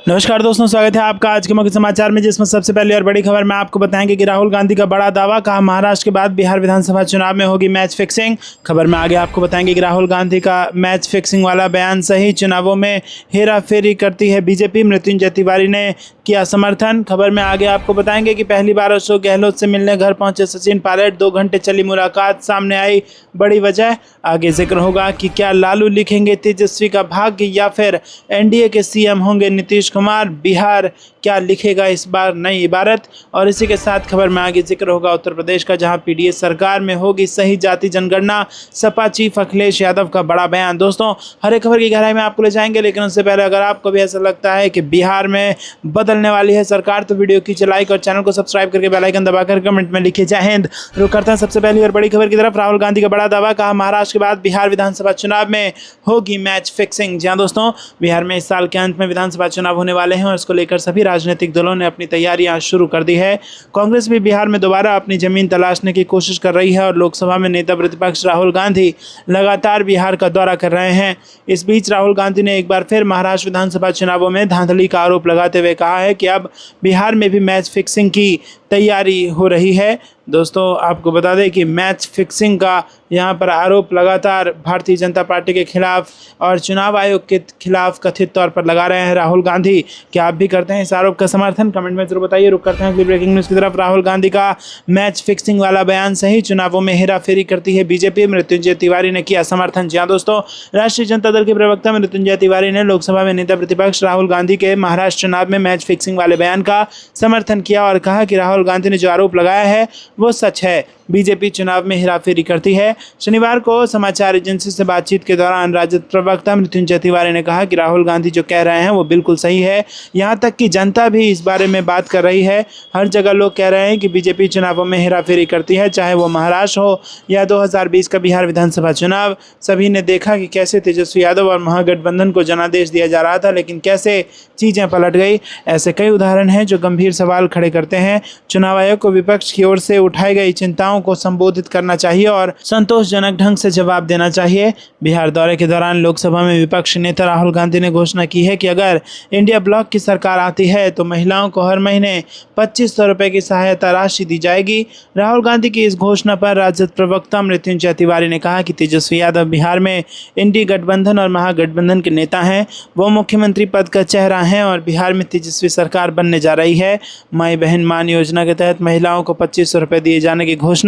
नमस्कार दोस्तों, स्वागत है आपका आज के मुख्य समाचार में, जिसमें सबसे पहले और बड़ी खबर में आपको बताएंगे कि राहुल गांधी का बड़ा दावा, कहा महाराष्ट्र के बाद बिहार विधानसभा चुनाव में होगी मैच फिक्सिंग। खबर में आगे आपको बताएंगे कि राहुल गांधी का मैच फिक्सिंग वाला बयान सही, चुनावों में हेरा फेरी करती है बीजेपी, मृत्युंजय तिवारी ने किया समर्थन। खबर में आगे आपको बताएंगे कि पहली बार अशोक गहलोत से मिलने घर पहुंचे सचिन पायलट, 2 घंटे चली मुलाकात, सामने आई बड़ी वजह। आगे जिक्र होगा कि क्या लालू लिखेंगे तेजस्वी का भाग्य या फिर एनडीए के सीएम होंगे नीतीश कुमार, बिहार क्या लिखेगा इस बार नई इबारत। और इसी के साथ खबर में आगे जिक्र होगा उत्तर प्रदेश का, जहां पीडीएस सरकार में होगी सही जाति जनगणना, सपा चीफ अखिलेश यादव का बड़ा बयान। दोस्तों, हर एक खबर की गहराई में आपको ले जाएंगे, लेकिन उससे पहले अगर आपको भी ऐसा लगता है कि बिहार में बदलने वाली है सरकार, तो वीडियो कीजिए लाइक और चैनल को सब्सक्राइब करके बेल आइकन दबाकर कमेंट में लिखिए जय हिंद। रुक करते हैं सबसे पहली और बड़ी खबर की तरफ। राहुल गांधी का बड़ा दावा, कहा महाराष्ट्र के बाद बिहार विधानसभा चुनाव में होगी मैच फिक्सिंग। जहां दोस्तों, बिहार में इस साल के अंत में विधानसभा चुनाव होने वाले हैं और इसको लेकर सभी राजनीतिक दलों ने अपनी तैयारियां शुरू कर दी है। कांग्रेस भी बिहार में दोबारा अपनी जमीन तलाशने की कोशिश कर रही है और लोकसभा में नेता प्रतिपक्ष राहुल गांधी लगातार बिहार का दौरा कर रहे हैं। इस बीच राहुल गांधी ने एक बार फिर महाराष्ट्र विधानसभा चुनावों में धांधली का आरोप लगाते हुए कहा है कि अब बिहार में भी मैच फिक्सिंग की तैयारी हो रही है। दोस्तों, आपको बता दें कि मैच फिक्सिंग का यहां पर आरोप लगातार भारतीय जनता पार्टी के खिलाफ और चुनाव आयोग के खिलाफ कथित तौर पर लगा रहे हैं राहुल गांधी। क्या आप भी करते हैं इस आरोप का समर्थन? कमेंट में जरूर बताइए। रुक करते हैं अगली ब्रेकिंग न्यूज़ की तरफ। राहुल गांधी का मैच फिक्सिंग वाला बयान सही, चुनावों में हेरा फेरी करती है बीजेपी, मृत्युंजय तिवारी ने किया समर्थन। जी हां दोस्तों, राष्ट्रीय जनता दल के प्रवक्ता मृत्युंजय तिवारी ने लोकसभा में नेता प्रतिपक्ष राहुल गांधी के महाराष्ट्र चुनाव में मैच फिक्सिंग वाले बयान का समर्थन किया और कहा कि राहुल गांधी ने जो आरोप लगाया है वो सच है, बीजेपी चुनाव में हेराफेरी करती है। शनिवार को समाचार एजेंसी से बातचीत के दौरान राजद प्रवक्ता मृत्युंजय तिवारी ने कहा कि राहुल गांधी जो कह रहे हैं वो बिल्कुल सही है, यहां तक कि जनता भी इस बारे में बात कर रही है। हर जगह लोग कह रहे हैं कि बीजेपी चुनावों में हेराफेरी करती है, चाहे वो महाराष्ट्र हो या 2020 का बिहार विधानसभा चुनाव। सभी ने देखा कि कैसे तेजस्वी यादव और महागठबंधन को जनादेश दिया जा रहा था, लेकिन कैसे चीजें पलट गई। ऐसे कई उदाहरण हैं जो गंभीर सवाल खड़े करते हैं। चुनाव आयोग को विपक्ष की ओर से उठाई गई चिंताओं को संबोधित करना चाहिए और संतोषजनक ढंग से जवाब देना चाहिए। बिहार दौरे के दौरान लोकसभा में विपक्षी नेता राहुल गांधी ने घोषणा की है कि अगर इंडिया ब्लॉक की सरकार आती है तो महिलाओं को हर महीने 2500 रुपए की सहायता राशि दी जाएगी। राहुल गांधी की इस घोषणा पर राजद प्रवक्ता मृत्युंजय तिवारी ने कहा कि तेजस्वी यादव बिहार में इंडी गठबंधन और महागठबंधन के नेता हैं, वो मुख्यमंत्री पद का चेहरा हैं और बिहार में तेजस्वी सरकार बनने जा रही है। माई बहन मान योजना के तहत महिलाओं को 2500 रुपए दिए जाने की घोषणा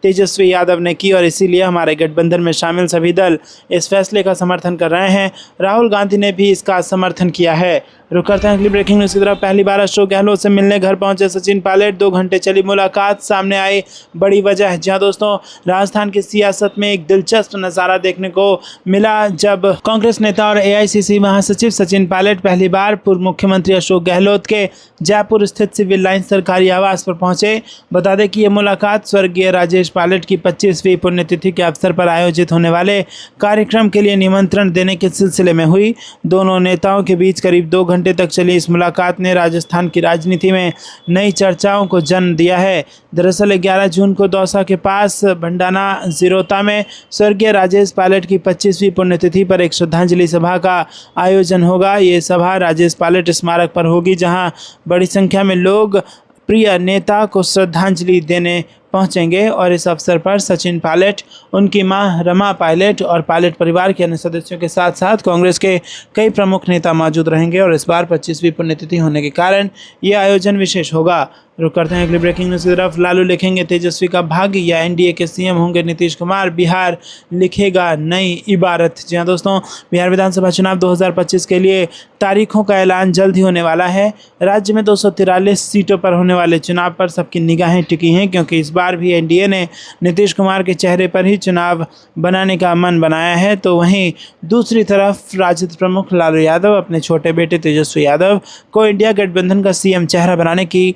तेजस्वी यादव ने की और इसीलिए हमारे गठबंधन में शामिल सभी दल इस फैसले का समर्थन कर रहे हैं। राहुल गांधी ने भी इसका समर्थन किया है। रुक करते हैं अगली ब्रेकिंग न्यूज़ की तरफ। पहली बार अशोक गहलोत से मिलने घर पहुंचे सचिन पायलट, 2 घंटे चली मुलाकात, सामने आई बड़ी वजह। जहां दोस्तों, राजस्थान की सियासत में एक दिलचस्प नज़ारा देखने को मिला जब कांग्रेस नेता और एआईसीसी महासचिव सचिन पायलट पहली बार पूर्व मुख्यमंत्री अशोक गहलोत के जयपुर स्थित सिविल लाइन सरकारी आवास पर पहुंचे। बता दें कि यह मुलाकात स्वर्गीय राजेश पायलट की 25वीं पुण्यतिथि के अवसर पर आयोजित होने वाले कार्यक्रम के लिए निमंत्रण देने के सिलसिले में हुई। दोनों नेताओं के बीच करीब 2 घंटे तक चली इस मुलाकात ने राजस्थान की राजनीति में नई चर्चाओं को जन्म दिया है। दरअसल 11 जून को दौसा के पास भंडाना जिरोता में स्वर्गीय राजेश पायलट की 25वीं पुण्यतिथि पर एक श्रद्धांजलि सभा का आयोजन होगा। ये सभा राजेश पायलट स्मारक पर होगी, जहां बड़ी संख्या में लोग प्रिय नेता को श्रद्धांजलि देने पहुंचेंगे और इस अवसर पर सचिन पायलट, उनकी मां रमा पायलट और पायलट परिवार के अन्य सदस्यों के साथ साथ कांग्रेस के कई प्रमुख नेता मौजूद रहेंगे और इस बार 25वीं पुण्यतिथि होने के कारण ये आयोजन विशेष होगा। रुक करते हैं अगली ब्रेकिंग न्यूज़ की तरफ। लालू लिखेंगे तेजस्वी का भाग्य या एनडीए के सीएम होंगे नीतीश कुमार, बिहार लिखेगा नई इबारत। जी हां दोस्तों, बिहार विधानसभा चुनाव 2025 के लिए तारीखों का ऐलान जल्द ही होने वाला है। राज्य में 243 सीटों पर होने वाले चुनाव पर सबकी निगाहें टिकी हैं, क्योंकि इस बार भी एनडीए ने नीतीश कुमार के चेहरे पर ही चुनाव बनाने का मन बनाया है। तो वहीं दूसरी तरफ राजद प्रमुख लालू यादव अपने छोटे बेटे तेजस्वी यादव को इंडिया गठबंधन का सीएम चेहरा बनाने की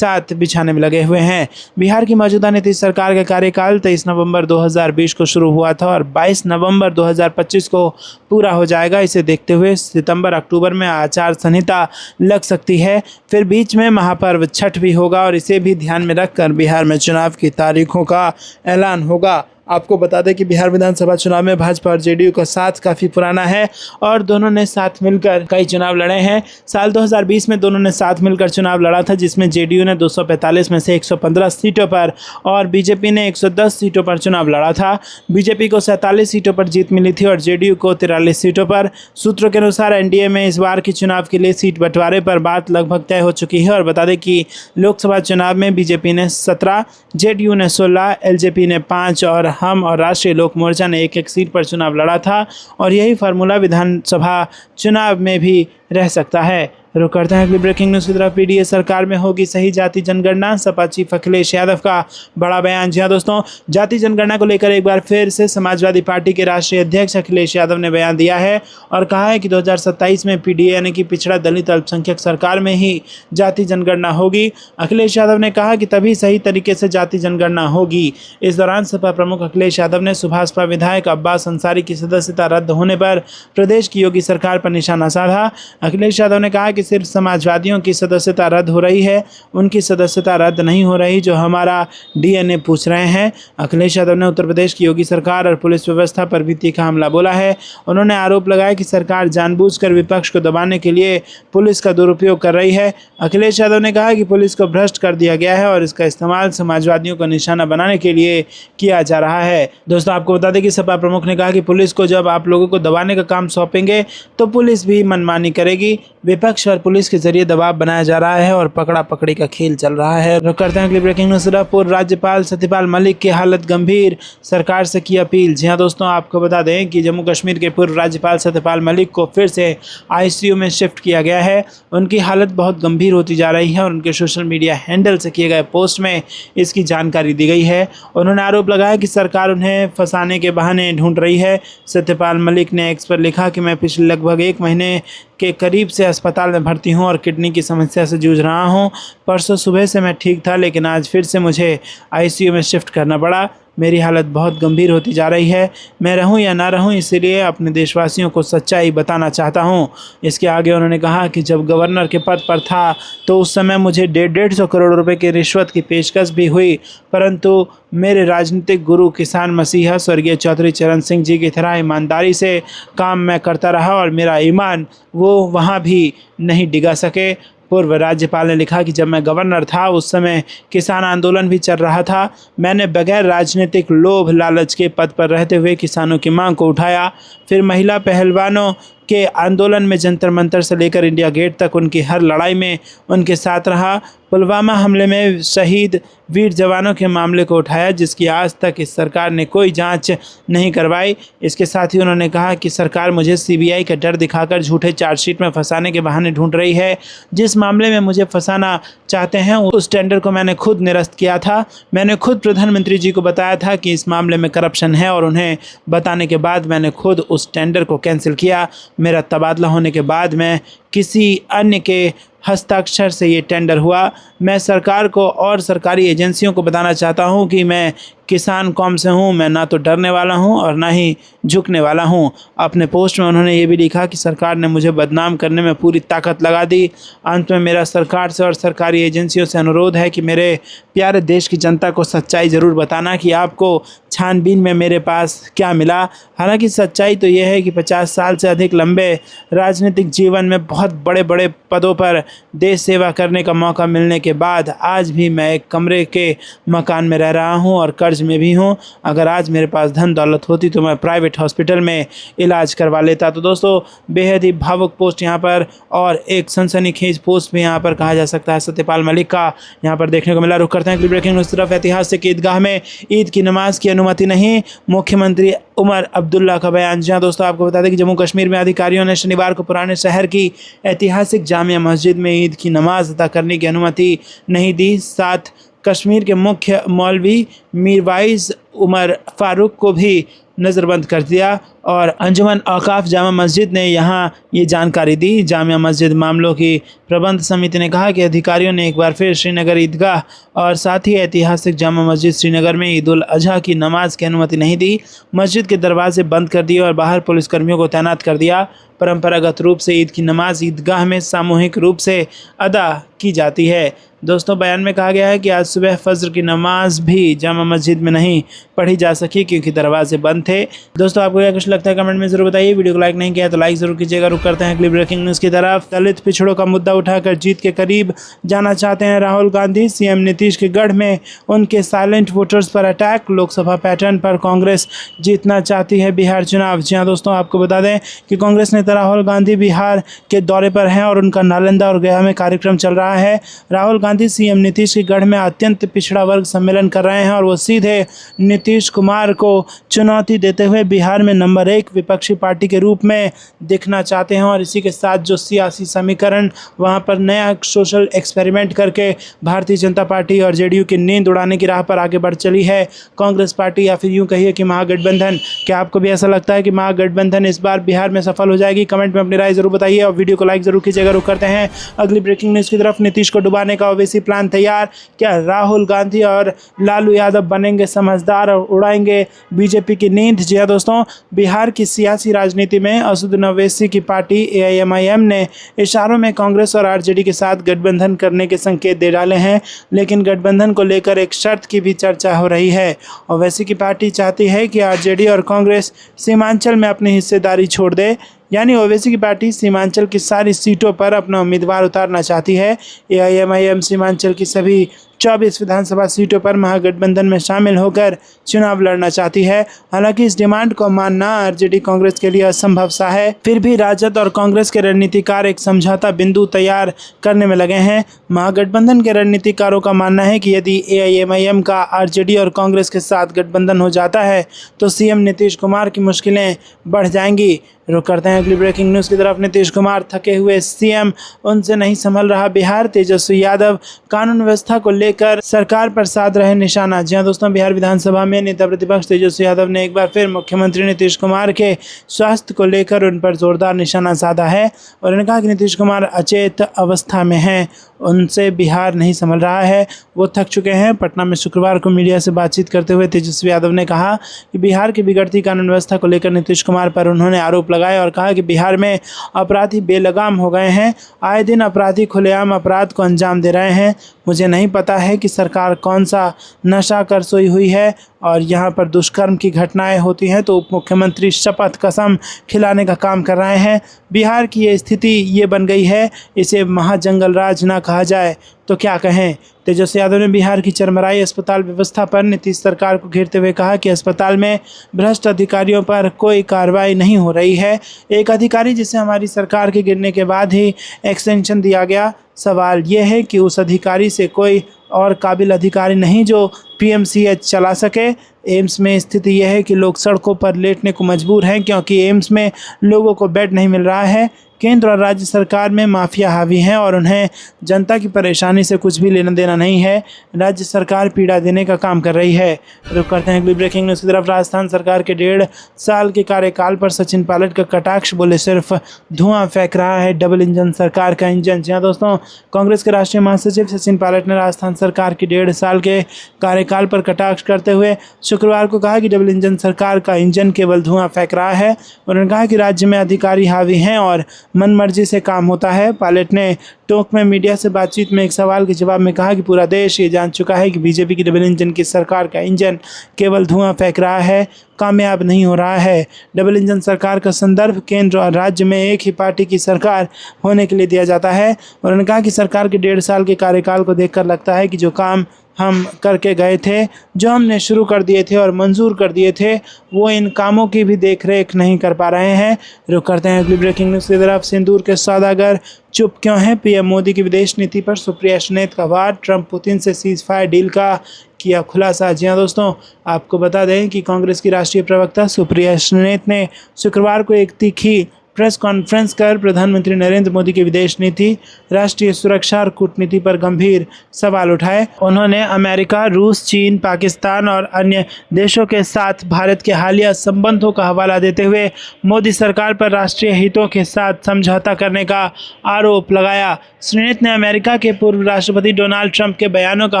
साथ बिछाने में लगे हुए हैं। बिहार की मौजूदा नीतीश सरकार का कार्यकाल 23 नवंबर 2020 को शुरू हुआ था और 22 नवंबर 2025 को पूरा हो जाएगा। इसे देखते हुए सितंबर अक्टूबर में आचार संहिता लग सकती है। फिर बीच में महापर्व छठ भी होगा और इसे भी ध्यान में रखकर बिहार में चुनाव की तारीखों का ऐलान होगा। आपको बता दें कि बिहार विधानसभा चुनाव में भाजपा और जेडीयू का साथ काफ़ी पुराना है और दोनों ने साथ मिलकर कई चुनाव लड़े हैं। साल 2020 में दोनों ने साथ मिलकर चुनाव लड़ा था, जिसमें जेडीयू ने 245 में से 115 सीटों पर और बीजेपी ने 110 सीटों पर चुनाव लड़ा था। बीजेपी को 47 सीटों पर जीत मिली थी और जेडीयू को 43 सीटों पर। सूत्रों के अनुसार एनडीए में इस बार के चुनाव के लिए सीट बंटवारे पर बात लगभग तय हो चुकी है और बता दें कि लोकसभा चुनाव में बीजेपी ने 17, जेडीयू ने 16, एलजेपी ने 5 और हम और राष्ट्रीय लोक मोर्चा ने एक सीट पर चुनाव लड़ा था और यही फार्मूला विधानसभा चुनाव में भी रह सकता है। रुक करते हैं अगली ब्रेकिंग न्यूज़ की तरफ। पीडीए सरकार में होगी सही जाति जनगणना, सपा चीफ अखिलेश यादव का बड़ा बयान। जी हाँ दोस्तों, जाति जनगणना को लेकर एक बार फिर से समाजवादी पार्टी के राष्ट्रीय अध्यक्ष अखिलेश यादव ने बयान दिया है और कहा है कि 2027 में पीडीए यानी कि पिछड़ा दलित अल्पसंख्यक सरकार में ही जाति जनगणना होगी। अखिलेश यादव ने कहा कि तभी सही तरीके से जाति जनगणना होगी। इस दौरान सपा प्रमुख अखिलेश यादव ने सुभाषपा विधायक अब्बास अंसारी की सदस्यता रद्द होने पर प्रदेश की योगी सरकार पर निशाना साधा। अखिलेश यादव ने कहा कि सिर्फ समाजवादियों की सदस्यता रद्द हो रही है, उनकी सदस्यता रद्द नहीं हो रही जो हमारा डीएनए पूछ रहे हैं। अखिलेश यादव ने उत्तर प्रदेश की योगी सरकार और पुलिस व्यवस्था पर भी तीखा हमला बोला है। उन्होंने आरोप लगाया कि सरकार जानबूझकर विपक्ष को दबाने के लिए पुलिस का दुरुपयोग कर रही है। अखिलेश यादव ने कहा कि पुलिस को भ्रष्ट कर दिया गया है और इसका इस्तेमाल समाजवादियों को निशाना बनाने के लिए किया जा रहा है। दोस्तों, आपको बता दें कि सपा प्रमुख ने कहा कि पुलिस को जब आप लोगों को दबाने का काम सौंपेंगे तो पुलिस भी मनमानी करेगी। विपक्ष और पुलिस के जरिए दबाव बनाया जा रहा है और पकड़ा पकड़ी का खेल चल रहा है। रुक करते हैं अगली ब्रेकिंग न्यूज़। पूर्व राज्यपाल सत्यपाल मलिक की हालत गंभीर, सरकार से की अपील। जी हाँ दोस्तों, आपको बता दें कि जम्मू कश्मीर के पूर्व राज्यपाल सत्यपाल मलिक को फिर से आईसीयू में शिफ्ट किया गया है। उनकी हालत बहुत गंभीर होती जा रही है और उनके सोशल मीडिया हैंडल से किए गए पोस्ट में इसकी जानकारी दी गई है। उन्होंने आरोप लगाया कि सरकार उन्हें फंसाने के बहाने ढूंढ रही है। सत्यपाल मलिक ने एक्स पर लिखा कि मैं पिछले लगभग 1 महीने के करीब से अस्पताल में भर्ती हूं और किडनी की समस्या से जूझ रहा हूं। परसों सुबह से मैं ठीक था, लेकिन आज फिर से मुझे आईसीयू में शिफ्ट करना पड़ा। मेरी हालत बहुत गंभीर होती जा रही है। मैं रहूं या ना रहूं, इसलिए अपने देशवासियों को सच्चाई बताना चाहता हूं। इसके आगे उन्होंने कहा कि जब गवर्नर के पद पर था तो उस समय मुझे 150 करोड़ रुपए की रिश्वत की पेशकश भी हुई, परंतु मेरे राजनीतिक गुरु किसान मसीहा स्वर्गीय चौधरी चरण सिंह जी की तरह ईमानदारी से काम मैं करता रहा और मेरा ईमान वो वहाँ भी नहीं डिगा सके। पूर्व राज्यपाल ने लिखा कि जब मैं गवर्नर था उस समय किसान आंदोलन भी चल रहा था। मैंने बगैर राजनीतिक लोभ लालच के पद पर रहते हुए किसानों की मांग को उठाया। फिर महिला पहलवानों के आंदोलन में जंतर मंतर से लेकर इंडिया गेट तक उनकी हर लड़ाई में उनके साथ रहा। पुलवामा हमले में शहीद वीर जवानों के मामले को उठाया, जिसकी आज तक इस सरकार ने कोई जांच नहीं करवाई। इसके साथ ही उन्होंने कहा कि सरकार मुझे सीबीआई का डर दिखाकर झूठे चार्जशीट में फंसाने के बहाने ढूंढ रही है। जिस मामले में मुझे फंसाना चाहते हैं उस टेंडर को मैंने खुद निरस्त किया था। मैंने खुद प्रधानमंत्री जी को बताया था कि इस मामले में करप्शन है और उन्हें बताने के बाद मैंने खुद उस टेंडर को कैंसिल किया। मेरा तबादला होने के बाद मैं किसी अन्य के हस्ताक्षर से ये टेंडर हुआ। मैं सरकार को और सरकारी एजेंसियों को बताना चाहता हूं कि मैं किसान कौम से हूं। मैं ना तो डरने वाला हूं और ना ही झुकने वाला हूं। अपने पोस्ट में उन्होंने ये भी लिखा कि सरकार ने मुझे बदनाम करने में पूरी ताकत लगा दी। अंत में मेरा सरकार से और सरकारी एजेंसियों से अनुरोध है कि मेरे प्यारे देश की जनता को सच्चाई ज़रूर बताना कि आपको छानबीन में मेरे पास क्या मिला। हालांकि सच्चाई तो यह है कि 50 साल से अधिक लंबे राजनीतिक जीवन में बहुत बड़े बड़े पदों पर देश सेवा करने का मौका मिलने के बाद आज भी मैं एक कमरे के मकान में रह रहा हूं और कर्ज में भी हूं। अगर आज मेरे पास धन दौलत होती तो मैं प्राइवेट हॉस्पिटल में इलाज करवा लेता। तो दोस्तों, बेहद ही भावुक पोस्ट यहाँ पर और एक सनसनीखेज पोस्ट भी यहाँ पर कहा जा सकता है सत्यपाल मलिक का यहाँ पर देखने को मिला। रुक करते हैं ब्रेकिंग न्यूज़ तरफ। ऐतिहासिक ईदगाह में ईद की नमाज की अनुमति नहीं, मुख्यमंत्री उमर अब्दुल्ला का बयान। जहाँ दोस्तों आपको बता दें कि जम्मू कश्मीर में अधिकारियों ने शनिवार को पुराने शहर की ऐतिहासिक जामिया मस्जिद में ईद की नमाज अदा करने की अनुमति नहीं दी। साथ कश्मीर के मुख्य मौलवी मीरवाइज उमर फारूक को भी नज़रबंद कर दिया और अंजुमन औकाफ जामा मस्जिद ने यहाँ ये जानकारी दी। जामिया मस्जिद मामलों की प्रबंध समिति ने कहा कि अधिकारियों ने एक बार फिर श्रीनगर ईदगाह और साथ ही ऐतिहासिक जामा मस्जिद श्रीनगर में ईद उल अजहा की नमाज की अनुमति नहीं दी। मस्जिद के दरवाजे बंद कर दिए और बाहर पुलिसकर्मियों को तैनात कर दिया। परंपरागत रूप से ईद की नमाज ईदगाह में सामूहिक रूप से अदा की जाती है। दोस्तों, बयान में कहा गया है कि आज सुबह फज्र की नमाज भी जामा मस्जिद में नहीं पढ़ी जा सकी क्योंकि दरवाजे बंद थे। दोस्तों, आपको क्या कुछ लगता है कमेंट में जरूर बताइए। वीडियो को लाइक नहीं किया तो लाइक जरूर कीजिएगा। रुक करते हैं अगली ब्रेकिंग न्यूज़ की तरफ। दलित पिछड़ों का मुद्दा उठाकर जीत के करीब जाना चाहते हैं राहुल गांधी। सीएम नीतीश के गढ़ में उनके साइलेंट वोटर्स पर अटैक। लोकसभा पैटर्न पर कांग्रेस जीतना चाहती है बिहार चुनाव। जी हाँ दोस्तों, आपको बता दें कि कांग्रेस नेता राहुल गांधी बिहार के दौरे पर हैं और उनका नालंदा और गया में कार्यक्रम चल रहा है। राहुल गांधी सीएम नीतीश के गढ़ में अत्यंत पिछड़ा वर्ग सम्मेलन कर रहे हैं और वो सीधे नीतीश कुमार को चुनौती देते हुए बिहार में नंबर 1 विपक्षी पार्टी के रूप में दिखना चाहते हैं। और इसी के साथ जो सियासी समीकरण वहां पर नया सोशल एक्सपेरिमेंट करके भारतीय जनता पार्टी और जेडीयू की नींद उड़ाने की राह पर आगे बढ़ चली है कांग्रेस पार्टी, या फिर यूं कहिए कि महागठबंधन। क्या आपको भी ऐसा लगता है कि महागठबंधन इस बार बिहार में सफल हो जाएगी? कमेंट में अपनी राय जरूर बताइए और वीडियो को लाइक जरूर कीजिएगा। रुक करते हैं अगली ब्रेकिंग न्यूज़ की तरफ। नीतीश को डुबाने का ओवैसी प्लान तैयार। क्या राहुल गांधी और लालू यादव बनेंगे समझदार और उड़ाएंगे बीजेपी की नींद? जी हां दोस्तों, बिहार की सियासी राजनीति में असदुद्दीन ओवैसी की पार्टी एआईएमआईएम ने इशारों में कांग्रेस और आरजेडी के साथ गठबंधन करने के संकेत दे डाले हैं, लेकिन गठबंधन को लेकर एक शर्त की भी चर्चा हो रही है। ओवैसी की पार्टी चाहती है कि आरजेडी और कांग्रेस सीमांचल में अपनी हिस्सेदारी छोड़ दे, यानी ओवैसी की पार्टी सीमांचल की सारी सीटों पर अपना उम्मीदवार उतारना चाहती है। एआईएमआईएम सीमांचल की सभी 24 विधानसभा सीटों पर महागठबंधन में शामिल होकर चुनाव लड़ना चाहती है। हालांकि इस डिमांड को मानना आरजेडी कांग्रेस के लिए असंभव सा है। फिर भी राजद और कांग्रेस के रणनीतिकार एक समझौता बिंदु तैयार करने में लगे हैं। महागठबंधन के रणनीतिकारों का मानना है कि यदि एआईएमआईएम का आरजेडी और कांग्रेस के साथ गठबंधन हो जाता है तो सीएम नीतीश कुमार की मुश्किलें बढ़ जाएंगी। रुक करते हैं अगली ब्रेकिंग न्यूज़ की तरफ। नीतीश कुमार थके हुए सीएम, उनसे नहीं संभल रहा बिहार। तेजस्वी यादव कानून व्यवस्था को लेकर सरकार पर साध रहे निशाना। जी हां दोस्तों, बिहार विधानसभा में नेता प्रतिपक्ष तेजस्वी यादव ने एक बार फिर मुख्यमंत्री नीतीश कुमार के स्वास्थ्य को लेकर उन पर जोरदार निशाना साधा है और उन्होंने कहा कि नीतीश कुमार अचेत अवस्था में हैं, उनसे बिहार नहीं संभल रहा है, वो थक चुके हैं। पटना में शुक्रवार को मीडिया से बातचीत करते हुए तेजस्वी यादव ने कहा कि बिहार की बिगड़ती कानून व्यवस्था को लेकर नीतीश कुमार पर उन्होंने आरोप लगाए और कहा कि बिहार में अपराधी बेलगाम हो गए हैं, आए दिन अपराधी खुलेआम अपराध को अंजाम दे रहे हैं। मुझे नहीं पता है कि सरकार कौन सा नशा कर सोई हुई है और यहाँ पर दुष्कर्म की घटनाएं होती हैं तो उप मुख्यमंत्री शपथ कसम खिलाने का काम कर रहे हैं। बिहार की ये स्थिति ये बन गई है, इसे महाजंगल राज ना कहा जाए तो क्या कहें। तेजस्वी यादव ने बिहार की चरमराई अस्पताल व्यवस्था पर नीतीश सरकार को घेरते हुए कहा कि अस्पताल में भ्रष्ट अधिकारियों पर कोई कार्रवाई नहीं हो रही है। एक अधिकारी जिसे हमारी सरकार के गिरने के बाद ही एक्सटेंशन दिया गया, सवाल ये है कि उस अधिकारी से कोई और काबिल अधिकारी नहीं जो पीएमसीएच चला सके। एम्स में स्थिति यह है कि लोग सड़कों पर लेटने को मजबूर हैं क्योंकि एम्स में लोगों को बेड नहीं मिल रहा है। केंद्र और राज्य सरकार में माफिया हावी हैं और उन्हें जनता की परेशानी से कुछ भी लेना देना नहीं है। राज्य सरकार पीड़ा देने का काम कर रही है। रुक करते हैं अगली ब्रेकिंग न्यूज़ की तरफ। राजस्थान सरकार के 1.5 साल के कार्यकाल पर सचिन पायलट का कटाक्ष, बोले सिर्फ धुआं फेंक रहा है डबल इंजन सरकार का इंजन। जी हाँ दोस्तों, कांग्रेस के राष्ट्रीय महासचिव सचिन पायलट ने राजस्थान सरकार के 1.5 साल के कार्यकाल पर कटाक्ष करते हुए शुक्रवार को कहा कि डबल इंजन सरकार का इंजन केवल धुआं फेंक रहा है। उन्होंने कहा कि राज्य में अधिकारी हावी हैं और मनमर्जी से काम होता है। पायलट ने टोंक में मीडिया से बातचीत में एक सवाल के जवाब में कहा कि पूरा देश ये जान चुका है कि बीजेपी की डबल इंजन की सरकार का इंजन केवल धुआं फेंक रहा है, कामयाब नहीं हो रहा है। डबल इंजन सरकार का संदर्भ केंद्र और राज्य में एक ही पार्टी की सरकार होने के लिए दिया जाता है। उन्होंने कहा कि सरकार के 1.5 साल के कार्यकाल को देखकर लगता है कि जो काम हम करके गए थे, जो हमने शुरू कर दिए थे और मंजूर कर दिए थे, वो इन कामों की भी देखरेख नहीं कर पा रहे हैं। रुक करते हैं अगली ब्रेकिंग न्यूज़ की तरफ। सिंदूर के सौदागर चुप क्यों हैं? पीएम मोदी की विदेश नीति पर सुप्रिया श्रीनेत का वार। ट्रंप पुतिन से सीज फायर डील का किया खुलासा। जी हाँ दोस्तों, आपको बता दें कि कांग्रेस की राष्ट्रीय प्रवक्ता सुप्रिया श्रीनेत ने शुक्रवार को एक तीखी प्रेस कॉन्फ्रेंस कर प्रधानमंत्री नरेंद्र मोदी की विदेश नीति, राष्ट्रीय सुरक्षा और कूटनीति पर गंभीर सवाल उठाए। उन्होंने अमेरिका, रूस, चीन, पाकिस्तान और अन्य देशों के साथ भारत के हालिया संबंधों का हवाला देते हुए मोदी सरकार पर राष्ट्रीय हितों के साथ समझौता करने का आरोप लगाया। श्रीनेत ने अमेरिका के पूर्व राष्ट्रपति डोनाल्ड ट्रंप के बयानों का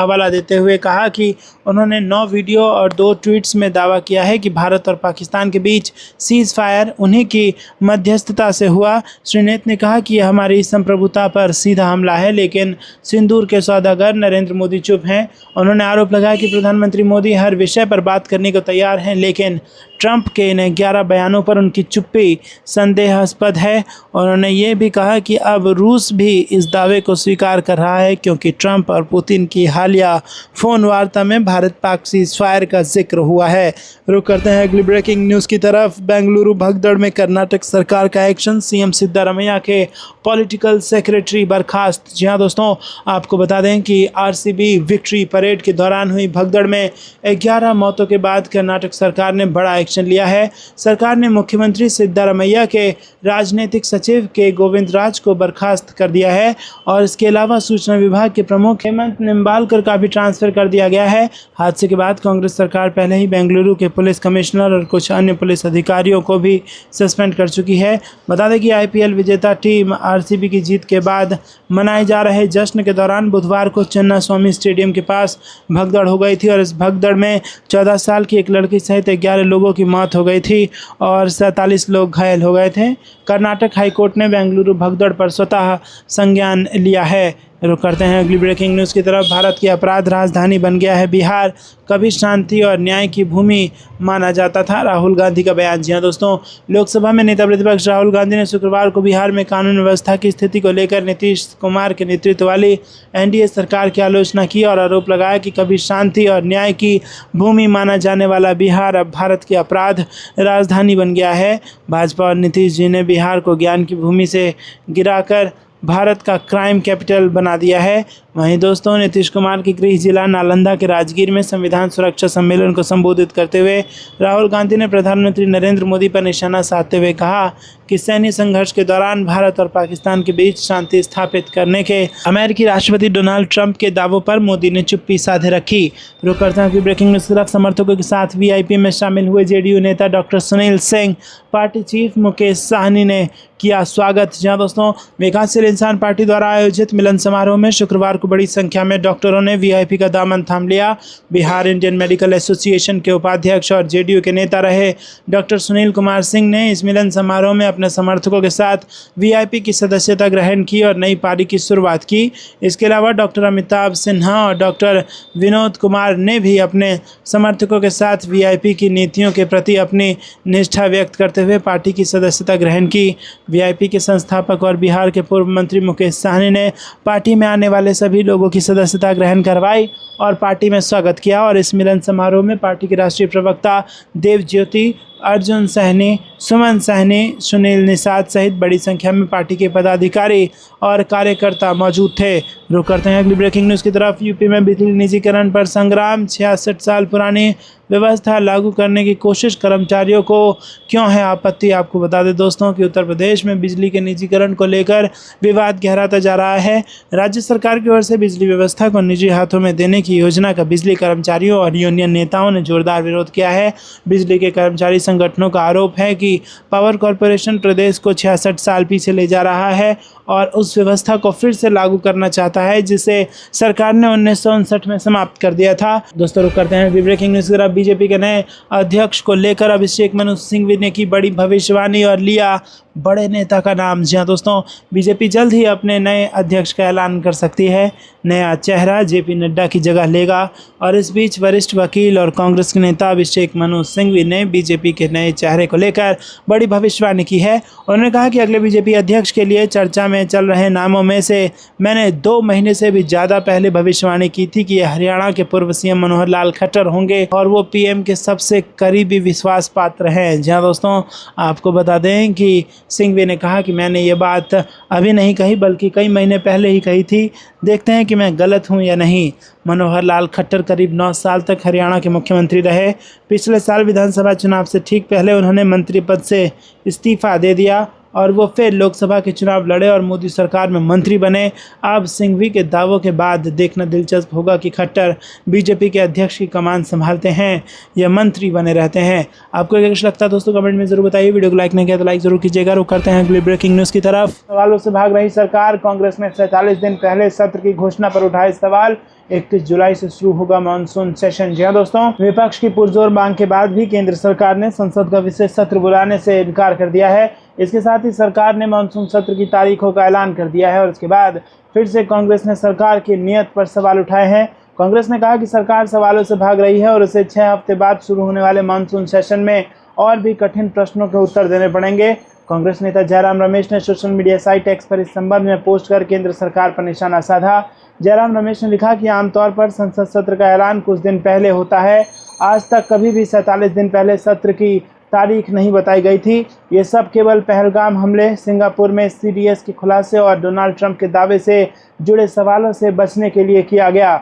हवाला देते हुए कहा कि उन्होंने 9 वीडियो और 2 ट्वीट्स में दावा किया है कि भारत और पाकिस्तान के बीच सीज फायर उन्हीं की मध्यस्थता मध्यस्थता से हुआ। श्री नेत ने कहा कि यह हमारी संप्रभुता पर सीधा हमला है, लेकिन सिंदूर के सौदागर नरेंद्र मोदी चुप हैं। उन्होंने आरोप लगाया कि प्रधानमंत्री मोदी हर विषय पर बात करने को तैयार हैं, लेकिन ट्रंप के इन 11 बयानों पर उनकी चुप्पी संदेहास्पद है। उन्होंने ये भी कहा कि अब रूस भी इस दावे को स्वीकार कर रहा है, क्योंकि ट्रंप और पुतिन की हालिया फ़ोन वार्ता में भारत पाक सीज़फायर का जिक्र हुआ है। रुक करते हैं अगली ब्रेकिंग न्यूज़ की तरफ। बेंगलुरु भगदड़ में कर्नाटक सरकार का एक्शन, सीएम सिद्धारमैया के पॉलिटिकल सेक्रेटरी बर्खास्त। जी हाँ दोस्तों, आपको बता दें कि आरसीबी विक्ट्री परेड के दौरान हुई भगदड़ में 11 मौतों के बाद कर्नाटक सरकार ने बड़ा एक्शन लिया है। सरकार ने मुख्यमंत्री सिद्धारमैया के राजनीतिक सचिव के गोविंद राज को बर्खास्त कर दिया है और इसके अलावा सूचना विभाग के प्रमुख हेमंत निम्बालकर का भी ट्रांसफर कर दिया गया है। हादसे के बाद कांग्रेस सरकार पहले ही बेंगलुरु के पुलिस कमिश्नर और कुछ अन्य पुलिस अधिकारियों को भी सस्पेंड कर चुकी है। बता दें कि आईपीएल विजेता टीम आरसीबी की जीत के बाद मनाए जा रहे जश्न के दौरान बुधवार को चन्ना स्वामी स्टेडियम के पास भगदड़ हो गई थी और इस भगदड़ में 14 साल की एक लड़की सहित 11 लोगों की मौत हो गई थी और 47 लोग घायल हो गए थे। कर्नाटक हाईकोर्ट ने बेंगलुरु भगदड़ पर स्वतः संज्ञान लिया है। रुक करते हैं अगली ब्रेकिंग न्यूज़ की तरफ। भारत की अपराध राजधानी बन गया है बिहार, कभी शांति और न्याय की भूमि माना जाता था, राहुल गांधी का बयान। जी हाँ दोस्तों, लोकसभा में नेता प्रतिपक्ष राहुल गांधी ने शुक्रवार को बिहार में कानून व्यवस्था की स्थिति को लेकर नीतीश कुमार के नेतृत्व वाली एनडीए सरकार की आलोचना की और आरोप लगाया कि कभी शांति और न्याय की भूमि माना जाने वाला बिहार अब भारत की अपराध राजधानी बन गया है। भाजपा और नीतीश जी ने बिहार को ज्ञान की भूमि से गिराकर भारत का क्राइम कैपिटल बना दिया है। वहीं दोस्तों, नीतीश कुमार के गृह जिला नालंदा के राजगीर में संविधान सुरक्षा सम्मेलन को संबोधित करते हुए राहुल गांधी ने प्रधानमंत्री नरेंद्र मोदी पर निशाना साधते हुए कहा कि सैन्य संघर्ष के दौरान भारत और पाकिस्तान के बीच शांति स्थापित करने के अमेरिकी राष्ट्रपति डोनाल्ड ट्रंप के दावों पर मोदी ने चुप्पी साधे रखी। रुक करते हैं कि ब्रेकिंग न्यूज़ की तरफ। समर्थकों के साथ वीआईपी में शामिल हुए जेडीयू नेता doctor Sunil Singh, party chief Mukesh Sahni ने किया स्वागत। जहां दोस्तों, विकासशील इंसान पार्टी द्वारा आयोजित मिलन समारोह में शुक्रवार को बड़ी संख्या में डॉक्टरों ने वीआईपी का दामन थाम लिया। बिहार इंडियन मेडिकल एसोसिएशन के उपाध्यक्ष और जेडीयू के नेता रहे डॉक्टर सुनील कुमार सिंह ने इस मिलन समारोह में अपने समर्थकों के साथ वीआईपी की सदस्यता ग्रहण की और नई पारी की शुरुआत की। इसके अलावा डॉक्टर अमिताभ सिन्हा और डॉक्टर विनोद कुमार ने भी अपने समर्थकों के साथ वीआईपी की नीतियों के प्रति अपनी निष्ठा व्यक्त करते हुए पार्टी की सदस्यता ग्रहण की। वीआईपी के संस्थापक और बिहार के पूर्व मंत्री मुकेश साहनी ने पार्टी में आने वाले सभी लोगों की सदस्यता ग्रहण करवाई और पार्टी में स्वागत किया और इस मिलन समारोह में पार्टी के राष्ट्रीय प्रवक्ता देव ज्योति, अर्जुन सहनी, सुमन सहनी, सुनील निषाद सहित बड़ी संख्या में पार्टी के पदाधिकारी और कार्यकर्ता मौजूद थे। रुक करते हैं अगली ब्रेकिंग न्यूज़ की तरफ। यूपी में बिजली निजीकरण पर संग्राम, 66 साल पुरानी व्यवस्था लागू करने की कोशिश, कर्मचारियों को क्यों है आपत्ति। आपको बता दें दोस्तों कि उत्तर प्रदेश में बिजली के निजीकरण को लेकर विवाद गहराता जा रहा है। राज्य सरकार की ओर से बिजली व्यवस्था को निजी हाथों में देने की योजना का बिजली कर्मचारियों और यूनियन नेताओं ने जोरदार विरोध किया है। बिजली के कर्मचारी संगठनों का आरोप है कि पावर कॉरपोरेशन प्रदेश को 66 साल पीछे ले जा रहा है और उस व्यवस्था को फिर से लागू करना चाहता है जिसे सरकार ने 1959 में समाप्त कर दिया था। दोस्तों, रुक करते हैं ब्रेकिंग न्यूज़ की तरफ। बीजेपी के नए अध्यक्ष को लेकर अभिषेक मनु सिंघवी ने की बड़ी भविष्यवाणी और लिया बड़े नेता का नाम। जी हाँ दोस्तों, बीजेपी जल्द ही अपने नए अध्यक्ष का ऐलान कर सकती है। नया चेहरा जेपी नड्डा की जगह लेगा और इस बीच वरिष्ठ वकील और कांग्रेस के नेता अभिषेक मनु सिंघवी ने बीजेपी के नए चेहरे को लेकर बड़ी भविष्यवाणी की है। उन्होंने कहा कि अगले बीजेपी अध्यक्ष के लिए चर्चा में चल रहे नामों में से मैंने 2 महीने से भी ज़्यादा पहले भविष्यवाणी की थी कि हरियाणा के पूर्व सीएम मनोहर लाल खट्टर होंगे और वो पीएम के सबसे करीबी विश्वास पात्र हैं। जी हाँ दोस्तों, आपको बता दें कि सिंघवी ने कहा कि मैंने ये बात अभी नहीं कही बल्कि कई महीने पहले ही कही थी। देखते हैं कि मैं गलत हूं या नहीं। मनोहर लाल खट्टर करीब 9 साल तक हरियाणा के मुख्यमंत्री रहे। पिछले साल विधानसभा चुनाव से ठीक पहले उन्होंने मंत्री पद से इस्तीफा दे दिया और वो फिर लोकसभा के चुनाव लड़े और मोदी सरकार में मंत्री बने। अब सिंघवी के दावों के बाद देखना दिलचस्प होगा कि खट्टर बीजेपी के अध्यक्ष की कमान संभालते हैं या मंत्री बने रहते हैं। आपको क्या लगता है दोस्तों, कमेंट में जरूर बताइए। वीडियो को लाइक नहीं किया तो लाइक जरूर कीजिएगा। रुक करते हैं अगली ब्रेकिंग न्यूज़ की तरफ। सवालों से भाग रही सरकार, कांग्रेस ने 47 दिन पहले सत्र की घोषणा पर उठाए सवाल। 31 जुलाई से शुरू होगा मानसून सेशन। जी हाँ दोस्तों, विपक्ष की पुरजोर मांग के बाद भी केंद्र सरकार ने संसद का विशेष सत्र बुलाने से इनकार कर दिया है। इसके साथ ही सरकार ने मानसून सत्र की तारीखों का ऐलान कर दिया है और इसके बाद फिर से कांग्रेस ने सरकार की नीयत पर सवाल उठाए हैं। कांग्रेस ने कहा कि सरकार सवालों से भाग रही है और उसे 6 हफ्ते बाद शुरू होने वाले मानसून सेशन में और भी कठिन प्रश्नों के उत्तर देने पड़ेंगे। कांग्रेस नेता जयराम रमेश ने सोशल मीडिया साइट एक्स पर इस संबंध में पोस्ट कर केंद्र सरकार पर निशाना साधा। जयराम रमेश ने लिखा कि आमतौर पर संसद सत्र का ऐलान कुछ दिन पहले होता है। आज तक कभी भी 47 दिन पहले सत्र की तारीख नहीं बताई गई थी। ये सब केवल पहलगाम हमले, सिंगापुर में CDS के खुलासे और डोनाल्ड ट्रंप के दावे से जुड़े सवालों से बचने के लिए किया गया।